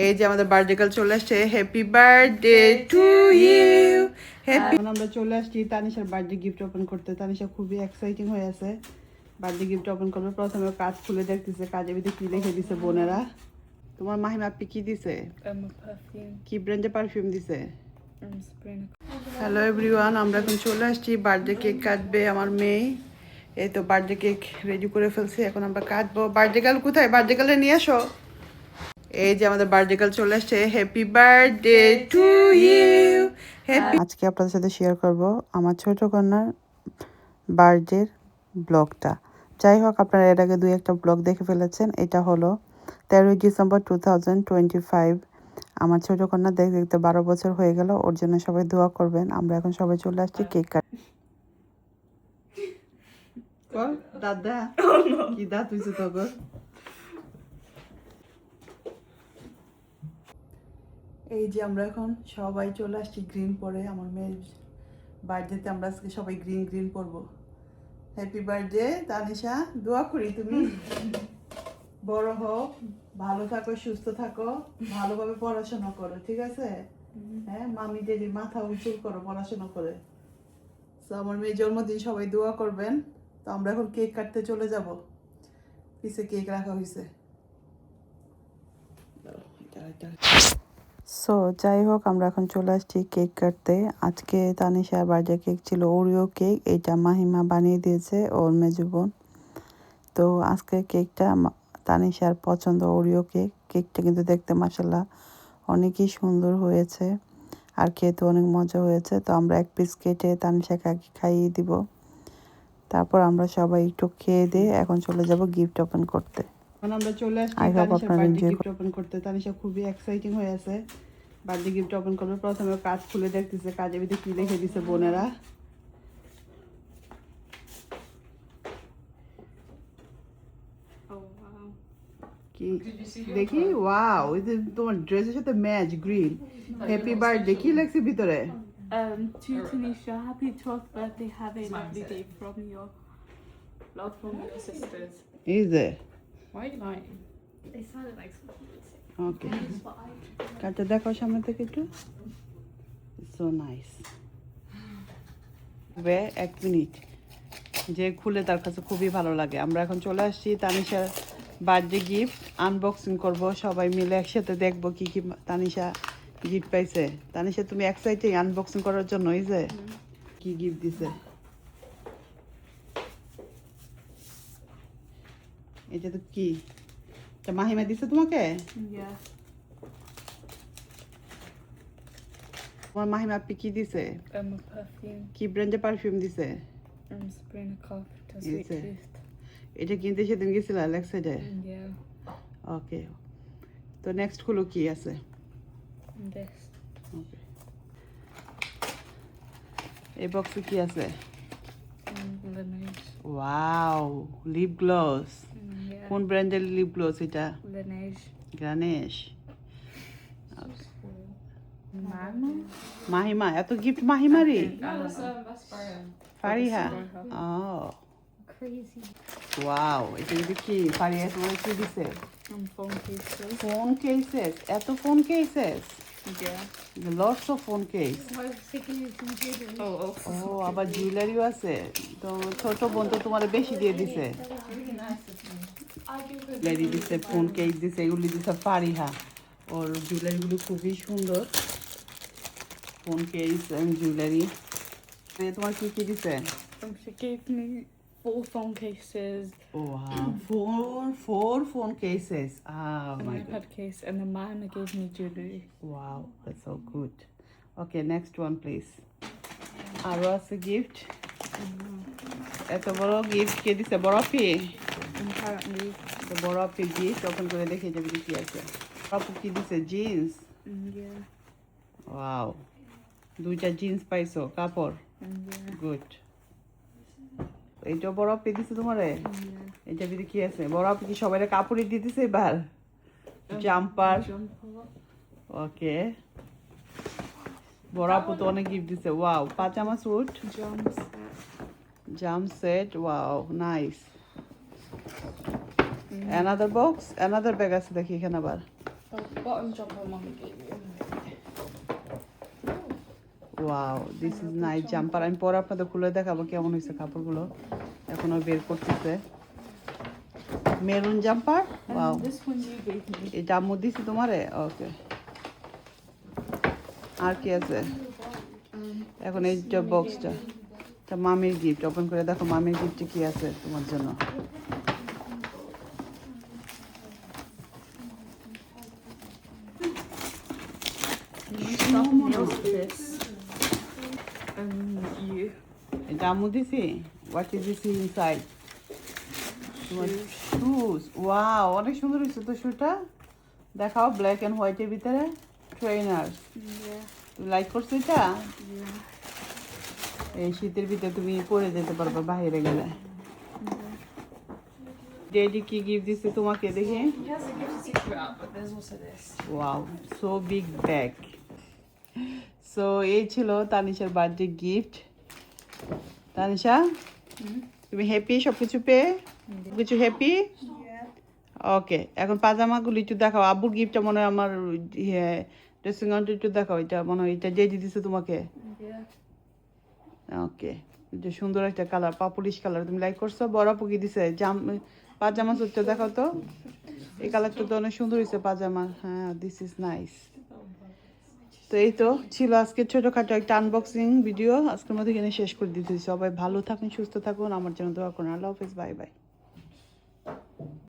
এই যে আমাদের বার্থডে কাল চলে আসছে। Happy birthday to you. Happy. আমরা চলে আসছি তানিশার বার্থডে গিফট ওপেন করতে। তানিশা খুবই এক্সাইটিং হয়ে আছে, বার্থডে গিফট ওপেন করবে। প্রথমে কাজ খুলে দেখতেছে, কাজের ভিতরে কি লিখে দিছে বোনেরা। তোমার মাহিমা আপনি কি দিছে? কি ব্র্যান্ডের পারফিউম দিছে? হ্যালো এভরিওয়ান, আমরা এখন চলে আসছি। বার্থডে কেক কাটবে আমার মেয়ে। এই তো বার্থডে কেক রেডি করে ফেলছি, এখন আমরা কাটবো। বার্থডে গার্ল কোথায়? বার্থডে গার্লে নিয়ে আসো। এই যে আমাদের বার্থডে গার্ল চলে আসছে। Happy birthday to you. Happy. আজকে আপনাদের সাথে শেয়ার করব আমার ছোট কন্যার বার্থডের ব্লগটা। যাই হোক, আপনারা এর আগে দুই একটা ব্লগ দেখে ফেলেছেন। এটা হলো 13ই ডিসেম্বর 2025। আমার ছোট কন্যা দেখতে দেখতে 12 বছর হয়ে গেল। ওর জন্য সবাই দোয়া করবেন। আমরা এখন সবাই চলে আসছি কেক কাট। দাদা কি দাঁত হয়েছে তখন? এই যে আমরা এখন সবাই চলে আসছি গ্রিন পরে। আমার মেয়ের বার্থডেতে আমরা আজকে সবাই গ্রিন গ্রিন পরবো। হ্যাপি বার্থডে তানিশা, দোয়া করি তুমি বড় হও, ভালো থাকো, সুস্থ থাকো, ভালোভাবে পড়াশোনা করো, ঠিক আছে? হ্যাঁ, মামি ডেডি মাথা উঁচু করো পড়াশোনা করে। তো আমার মেয়ের জন্মদিন সবাই দোয়া করবেন। তো আমরা এখন কেক কাটতে চলে যাব। পিছে কেক রাখা হয়েছে। সো যাই হোক, আমরা এখন চলে আসছি কেক কাটতে। আজকে তানিশার বার্থডে কেক ছিল ওরিও কেক। এটা মাহিমা বানিয়ে দিয়েছে, ওর মেজো বোন। তো আজকে কেকটা তানিশার পছন্দ ওরিও কেক। কেকটা কিন্তু দেখতে মাশাআল্লাহ অনেকই সুন্দর হয়েছে, আর খেতে অনেক মজা হয়েছে। তো আমরা এক পিস কেটে তানিশাকে খাইয়ে দিব। তারপর আমরা সবাই একটু খেয়ে দিয়ে এখন চলে যাব গিফট ওপেন করতে। এখন আমরা চলে আসছি তানিশার বার্থডে গিফট ওপেন করতে। তানিশা খুবই এক্সাইটিং হয়ে আছে, বার্থডে গিফট ওপেন করবে। প্রথমে কাজ খুলে দেখতেছে, কাজের ভিতরে কি লিখে দিছে বোনেরা। কি দেখি? ওয়াও, এই যে তোমার ড্রেসের সাথে ম্যাচ গ্রিন। হ্যাপি বার্থডে কি লেখছে ভিতরে? To Tanisha, happy 12th birthday. Have a lovely day from your love from your sisters. Is it? Why are you lying? They sounded like something you would say. Okay. That's what I do. কাটা দেখো সামনে থেকে একটু। So nice. এক minute, যে খুলে তার কাছে খুবই ভালো লাগে। আমরা এখন চলে আসছি তানিশার বার্থডে গিফট আনবক্সিং করব। সবাই মিলে একসাথে দেখবো কি কি তানিশা গিফট পাইছে। তানিশা তুমি এক্সাইটেড আনবক্সিং করার জন্য? এই যে কি গিফট দিছে, এটা তো কি? এটা মাহিমা দিছে তোমাকে? Yeah. তোমার মাহিমা আপনি কি দিছে? A perfume. কি ব্র্যান্ডের পারফিউম দিছে? Sabrina Carpenter Is Sweet it? Tooth. এটা কিনতে সেদিন গেছিলা লেক্সাইডে? Yeah. ওকে, তো নেক্সট হলো কি আছে? And this. ওকে, এই বক্সে কি আছে? Laneige. Wow, lip gloss. Yeah. কোন ব্র্যান্ডের লিপ গ্লস এটা? Laneige. গানেশ। Mama. মাহিমা, এত গিফট মাহিমারি? That's Brian. ফারিহা। ও Crazy. ওয়াও, এটা কিন্তু কি ফারিহা তোমার কি দিছে? And phone cases. Phone cases, এত phone cases? Yeah. Lots of phone case. Why was taking you from Jordan? Oh. ও আবার জুয়েলারিও আছে। তো ছোট বোন তো তোমার বেশি দিয়ে দিছে। Really nice of me. I do good. Lady দিছে, ফোন কেস দিছে, এগুলি দিছে ফারিহা। ওর জুয়েলারিগুলো খুবই সুন্দর, ফোন কেস এন্ড জুয়েলারি। তোমার কি কি দিছে? She gave me 4 phone cases, Four phone cases. Oh an my iPad god. case, and then Mama gave me jewelry. Wow, that's so good. Okay, next one please. আরো আছে gift. এত বড় gift কে দিছে? বড় আপি? Apparently. তো বড় আপি gift open করে দেখে যাবে কি আছে। আপু কি দিছে? জিন্স। Yeah. ওয়াও, দুইটা জিন্স পাইছো, কাপড়। Yeah. গুড। এইটা বড় আপি দিছে তোমারে? Yeah. এটা ভিতরে কি আছে? বড় আপি কি সবাই কাপড়ই দিয়ে দিছে এবার? জাম্পার। Jumper. ওকে, বড় আপু তো অনেক গিফট দিছে। ওয়াও, পাজামা suit, Jump set. Jump set. Wow, nice. Another box, another bag আছে দেখি এখানে আবার। The bottom jumper mommy gave you. Wow this is nice jumper. আমি পরে আপনাদের খুলে দেখাবো কেমন হয়েছে কাপড়গুলো। এখনো বের করতেছে। Maroon jumper, wow. And this one you gave me. এটা আম্মু দিছি তোমারে, ওকে। আর কি আছে এখন? এই যে বক্সটা, এটা মামির গিফট। ওপেন করে দেখো মামির গিফটে কি আছে তোমার জন্য। Nothing else for this. You. এটা আম্মু দিছি। What is this inside? তোমার শুজ। ওয়াও, অনেক সুন্দর হয়েছে তো শুটা। দেখাও, ব্ল্যাক এন্ড হোয়াইটের ভিতরে ট্রেনার। Yeah. তুমি লাইক করছো এটা? Yeah. এই শীতের ভিতরে তুমি পরে যেতে পারবে বাইরে গেলে। ডেডি কি গিফট দিছে তোমাকে দেখি? He has a gift secret out, but there's also this. Wow, so big bag. So এই ছিল তানিশার বার্থডে গিফট। তানিশা, তুমি হ্যাপি সব কিছু পেয়ে? কিছু হ্যাপি? ওকে, এখন পাজামাগুলো একটু দেখাও। আব্বুর গিফটটা মনে হয় আমার ড্রেসিং গাউনটা একটু দেখাও। এটা মনে হয় এটা ডেডি দিছে তোমাকে। Yeah. ওকে, যে সুন্দর একটা কালার, পাপুলিশ কালার। তুমি লাইক করছো? বড় আপু কি দিছে? পাজামা সুটটা দেখাও তো। এই কালারটা তো অনেক সুন্দর হয়েছে পাজামা। হ্যাঁ, দিস ইজ নাইস। তো এই তো ছিল আজকে ছোটোখাটো একটা আনবক্সিং ভিডিও। আজকের মধ্যে এখানে শেষ করে দিতেছি। সবাই ভালো থাকুন, সুস্থ থাকুন, আমার জন্য দোয়া করুন। আল্লাহ হাফেজ, বাই বাই।